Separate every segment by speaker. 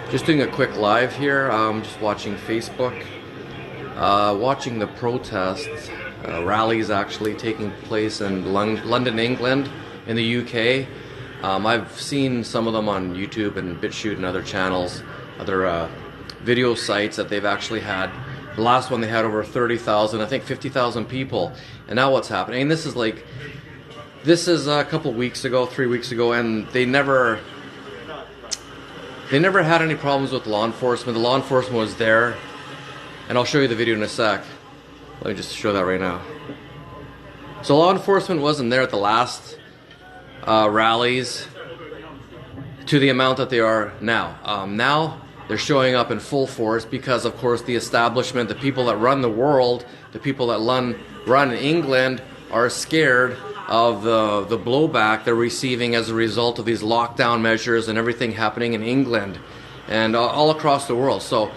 Speaker 1: Just doing a quick live here. Just watching Facebook, watching the protests, rallies actually taking place in London, England, in the UK. I've seen some of them on YouTube and BitChute and other channels, other video sites that they've actually had. The last one they had over 30,000, I think 50,000 people. And now what's happening? And this is a couple weeks ago, 3 weeks ago, and they never had any problems with law enforcement. The law enforcement was there, and I'll show you the video in a sec. Let me just show that right now. So law enforcement wasn't there at the last rallies to the amount that they are now. Now they're showing up in full force because, of course, the establishment, the people that run the world, the people that run England are scared of the blowback they're receiving as a result of these lockdown measures and everything happening in England and all across the world. So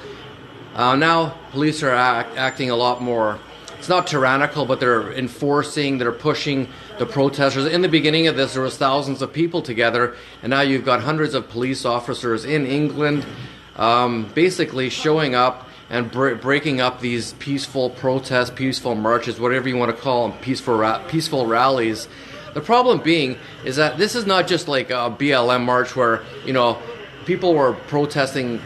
Speaker 1: now police are acting a lot more, it's not tyrannical, but they're enforcing, they're pushing the protesters. In the beginning of this, there was thousands of people together, and now you've got hundreds of police officers in England basically showing up and breaking up these peaceful protests, peaceful marches, whatever you want to call them, peaceful rallies. The problem being is that this is not just like a BLM march where, you know, people were protesting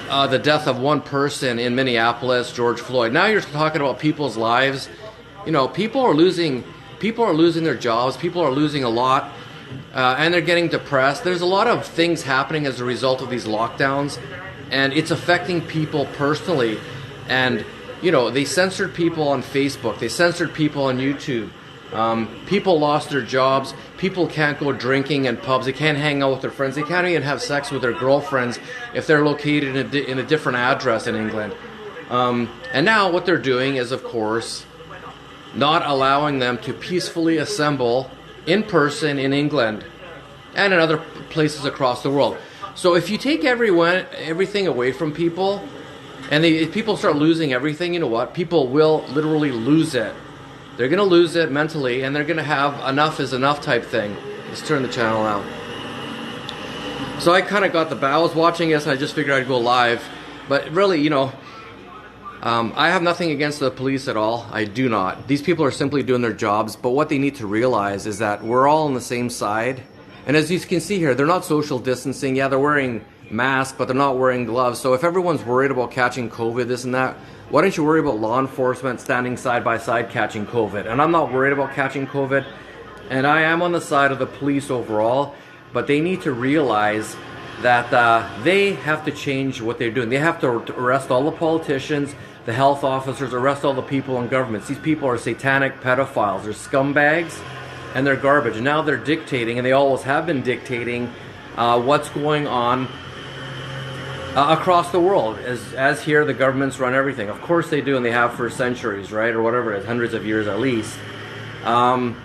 Speaker 1: the death of one person in Minneapolis, George Floyd. Now you're talking about people's lives. You know, people are losing their jobs, people are losing a lot, and they're getting depressed. There's a lot of things happening as a result of these lockdowns. And it's affecting people personally. And, you know, they censored people on Facebook. They censored people on YouTube. People lost their jobs. People can't go drinking in pubs. They can't hang out with their friends. They can't even have sex with their girlfriends if they're located in a different address in England. And now what they're doing is, of course, not allowing them to peacefully assemble in person in England and in other places across the world. So if you take everything away from people, and if people start losing everything, you know what? People will literally lose it. They're going to lose it mentally, and they're going to have enough is enough type thing. Let's turn the channel out. So I kind of I was watching this, and I just figured I'd go live. But really, you know, I have nothing against the police at all. I do not. These people are simply doing their jobs, but what they need to realize is that we're all on the same side. And as you can see here, they're not social distancing. Yeah, they're wearing masks, but they're not wearing gloves. So if everyone's worried about catching COVID, this and that, why don't you worry about law enforcement standing side by side catching COVID? And I'm not worried about catching COVID, and I am on the side of the police overall, but they need to realize that they have to change what they're doing. They have to arrest all the politicians, the health officers, arrest all the people in governments. These people are satanic pedophiles. They're scumbags. And they're garbage. And now they're dictating, and they always have been dictating what's going on across the world. As here, the governments run everything. Of course they do, and they have for centuries, right? Or whatever it is, hundreds of years at least. So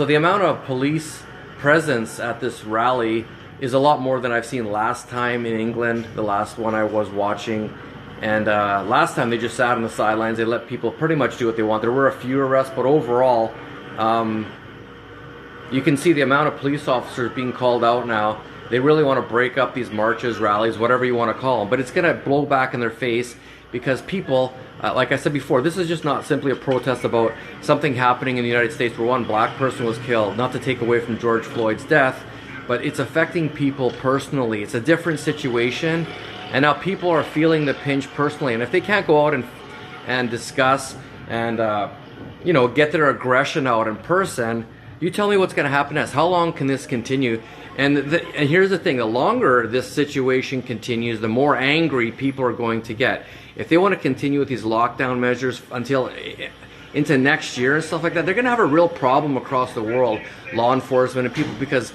Speaker 1: the amount of police presence at this rally is a lot more than I've seen last time in England, the last one I was watching. And last time they just sat on the sidelines. They let people pretty much do what they want. There were a few arrests, but overall, you can see the amount of police officers being called out now. They really want to break up these marches, rallies, whatever you want to call them. But it's going to blow back in their face because people, like I said before, this is just not simply a protest about something happening in the United States where one black person was killed, not to take away from George Floyd's death, but it's affecting people personally. It's a different situation, and now people are feeling the pinch personally. And if they can't go out and discuss and you know, get their aggression out in person, you tell me what's going to happen next. How long can this continue? And here's the thing. The longer this situation continues, the more angry people are going to get. If they want to continue with these lockdown measures until into next year and stuff like that, they're going to have a real problem across the world, law enforcement and people, because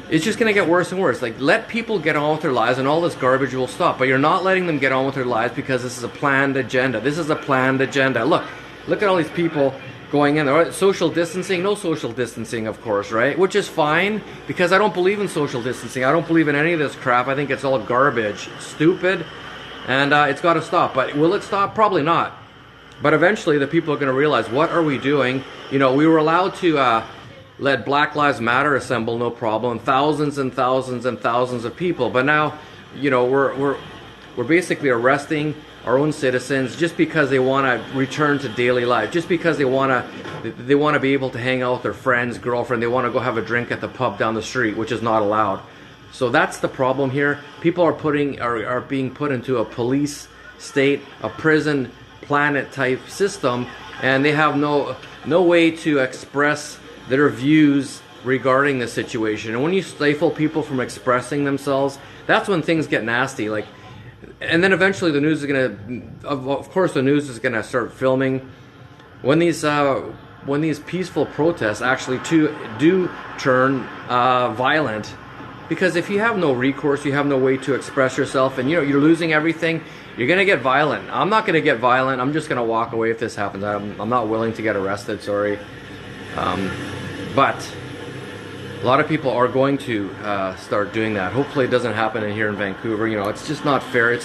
Speaker 1: it's just going to get worse and worse. Like, let people get on with their lives and all this garbage will stop. But you're not letting them get on with their lives because this is a planned agenda. This is a planned agenda. Look at all these people going in there. Social distancing, no social distancing, of course, right? Which is fine, because I don't believe in social distancing. I don't believe in any of this crap. I think it's all garbage, stupid, and it's got to stop. But will it stop? Probably not. But eventually the people are going to realize, what are we doing? You know, we were allowed to let Black Lives Matter assemble, no problem, thousands and thousands and thousands of people. But now you know, we're basically arresting our own citizens just because they want to return to daily life, just because they want to be able to hang out with their friends, girlfriend, they want to go have a drink at the pub down the street, which is not allowed. So that's the problem here. People are being put into a police state, a prison planet type system, and they have no way to express their views regarding the situation. And when you stifle people from expressing themselves, that's when things get nasty. Like, and then eventually the news is of course the news is gonna start filming when these peaceful protests actually do turn violent. Because if you have no recourse, you have no way to express yourself, and you're losing everything, you're gonna get violent. I'm not gonna get violent. I'm just gonna walk away if this happens. I'm not willing to get arrested. Sorry, but a lot of people are going to start doing that. Hopefully, it doesn't happen here in Vancouver. You know, it's just not fair.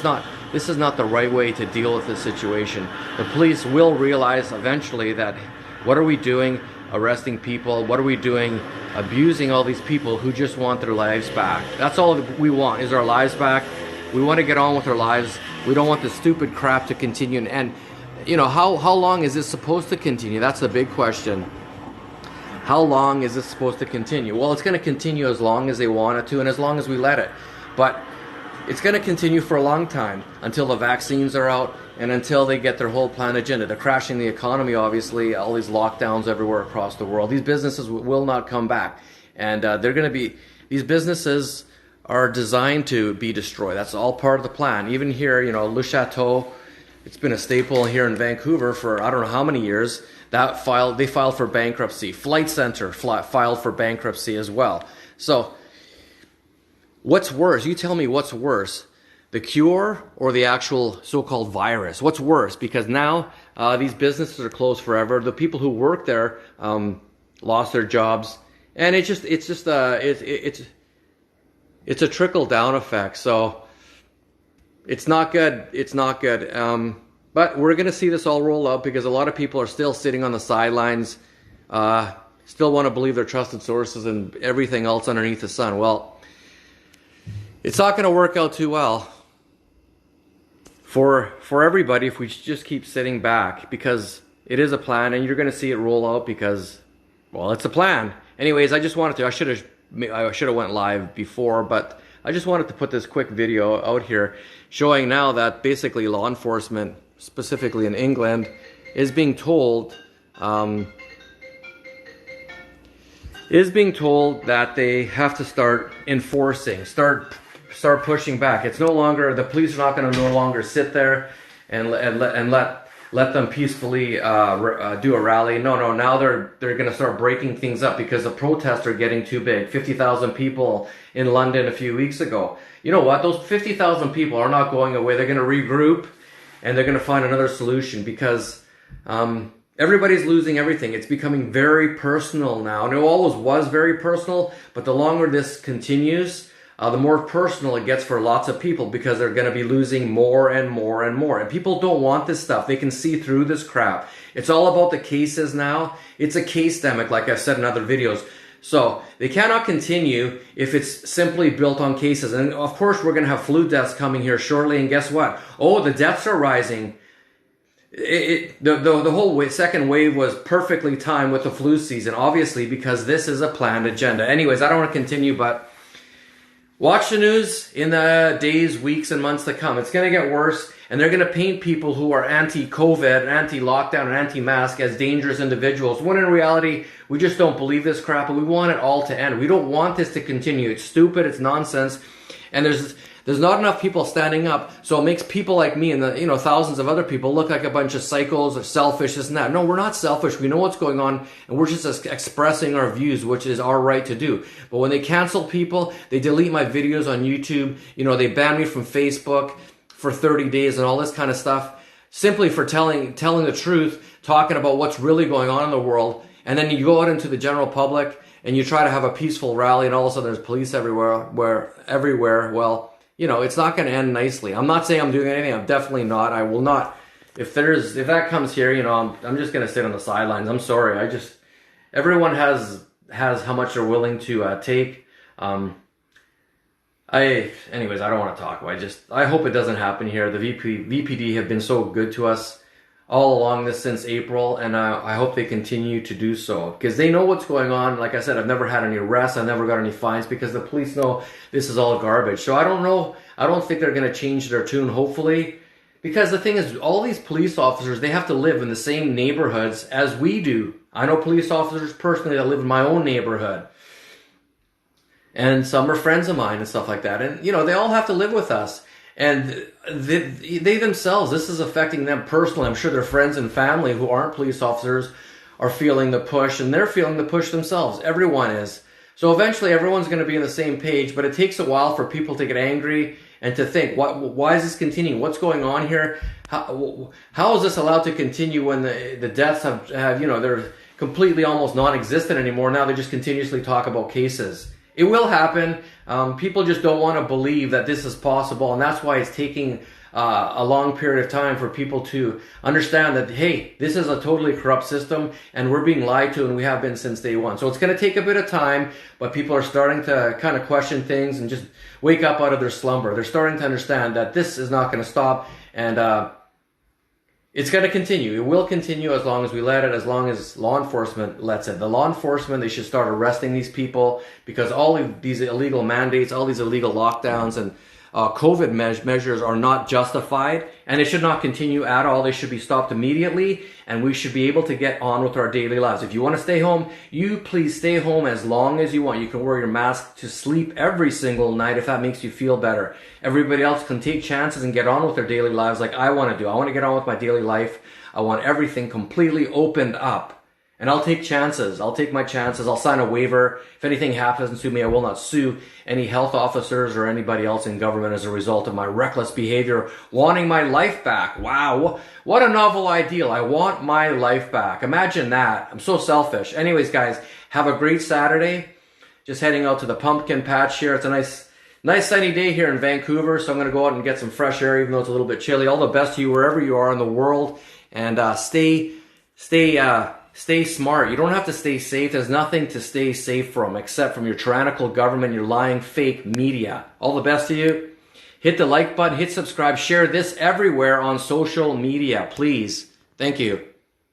Speaker 1: This is not the right way to deal with this situation. The police will realize eventually that what are we doing? Arresting people? What are we doing? Abusing all these people who just want their lives back. That's all we want, is our lives back. We want to get on with our lives. We don't want this stupid crap to continue. And you know, how long is this supposed to continue? That's the big question. How long is this supposed to continue? Well, it's going to continue as long as they want it to, and as long as we let it. But it's going to continue for a long time, until the vaccines are out and until they get their whole plan agenda. They're crashing the economy, obviously, all these lockdowns everywhere across the world. These businesses will not come back. And these businesses are designed to be destroyed. That's all part of the plan. Even here, you know, Le Chateau, it's been a staple here in Vancouver for I don't know how many years. They filed for bankruptcy. Flight Center filed for bankruptcy as well. So what's worse? You tell me what's worse, the cure or the actual so-called virus? What's worse? Because now these businesses are closed forever. The people who work there lost their jobs, and it's a trickle-down effect. So it's not good. It's not good. But we're going to see this all roll out because a lot of people are still sitting on the sidelines, still want to believe their trusted sources and everything else underneath the sun. Well, it's not going to work out too well for everybody if we just keep sitting back, because it is a plan and you're going to see it roll out because, well, it's a plan. Anyways, I just wanted to, I should have went live before, but I just wanted to put this quick video out here showing now that basically law enforcement, specifically in England, is being told that they have to start enforcing, start pushing back. It's no longer, the police are not going to no longer sit there and let them peacefully do a rally. No, now they're going to start breaking things up because the protests are getting too big. 50,000 people in London a few weeks ago. You know what? Those 50,000 people are not going away. They're going to regroup and they're going to find another solution because everybody's losing everything. It's becoming very personal now. And it always was very personal, but the longer this continues, the more personal it gets for lots of people because they're going to be losing more and more and more. And people don't want this stuff. They can see through this crap. It's all about the cases now. It's a case-demic, like I've said in other videos. So they cannot continue if it's simply built on cases. And of course, we're going to have flu deaths coming here shortly. And guess what? Oh, the deaths are rising. The whole second wave was perfectly timed with the flu season, obviously, because this is a planned agenda. Anyways, I don't want to continue, but watch the news in the days, weeks, and months to come. It's going to get worse, and they're going to paint people who are anti-COVID, anti-lockdown, and anti-mask as dangerous individuals, when in reality, we just don't believe this crap, and we want it all to end. We don't want this to continue. It's stupid, it's nonsense, and there's not enough people standing up, so it makes people like me and the thousands of other people look like a bunch of psychos or selfish, this and that. No, we're not selfish. We know what's going on, and we're just expressing our views, which is our right to do. But when they cancel people, they delete my videos on YouTube. They ban me from Facebook for 30 days and all this kind of stuff, simply for telling the truth, talking about what's really going on in the world. And then you go out into the general public and you try to have a peaceful rally, and all of a sudden there's police everywhere. Well, it's not going to end nicely. I'm not saying I'm doing anything. I'm definitely not. I will not. If that comes here, I'm just going to sit on the sidelines. I'm sorry. Everyone has how much they're willing to take. Anyways, I don't want to talk about it. I hope it doesn't happen here. The VPD have been so good to us all along this since April, and I hope they continue to do so because they know what's going on. Like I said, I've never had any arrests, I've never got any fines because the police know this is all garbage. So I don't know, I don't think they're going to change their tune, hopefully, because the thing is, all these police officers, they have to live in the same neighborhoods as we do. I know police officers personally that live in my own neighborhood. And some are friends of mine and stuff like that. And, you know, they all have to live with us. And they themselves, this is affecting them personally. I'm sure their friends and family who aren't police officers are feeling the push, and they're feeling the push themselves. Everyone is. So eventually everyone's going to be on the same page, but it takes a while for people to get angry and to think, why is this continuing? What's going on here? How is this allowed to continue when the deaths have, you know, they're completely almost non-existent anymore. Now they just continuously talk about cases. It will happen. People just don't want to believe that this is possible, and that's why it's taking a long period of time for people to understand that, hey, this is a totally corrupt system, and we're being lied to, and we have been since day one. So it's going to take a bit of time, but people are starting to kind of question things and just wake up out of their slumber. They're starting to understand that this is not going to stop, and it's going to continue. It will continue as long as we let it, as long as law enforcement lets it. The law enforcement, they should start arresting these people because all of these illegal mandates, all these illegal lockdowns and COVID measures are not justified, and they should not continue at all. They should be stopped immediately, and we should be able to get on with our daily lives. If you want to stay home, you please stay home as long as you want. You can wear your mask to sleep every single night if that makes you feel better. Everybody else can take chances and get on with their daily lives like I want to do. I want to get on with my daily life. I want everything completely opened up. And I'll take chances. I'll take my chances. I'll sign a waiver. If anything happens to me, I will not sue any health officers or anybody else in government as a result of my reckless behavior, wanting my life back. Wow, what a novel ideal. I want my life back. Imagine that. I'm so selfish. Anyways, guys, have a great Saturday. Just heading out to the pumpkin patch here. It's a nice sunny day here in Vancouver, so I'm going to go out and get some fresh air, even though it's a little bit chilly. All the best to you wherever you are in the world, and stay smart. You don't have to stay safe. There's nothing to stay safe from except from your tyrannical government, your lying fake media. All the best to you. Hit the like button, hit subscribe, share this everywhere on social media, please. Thank you.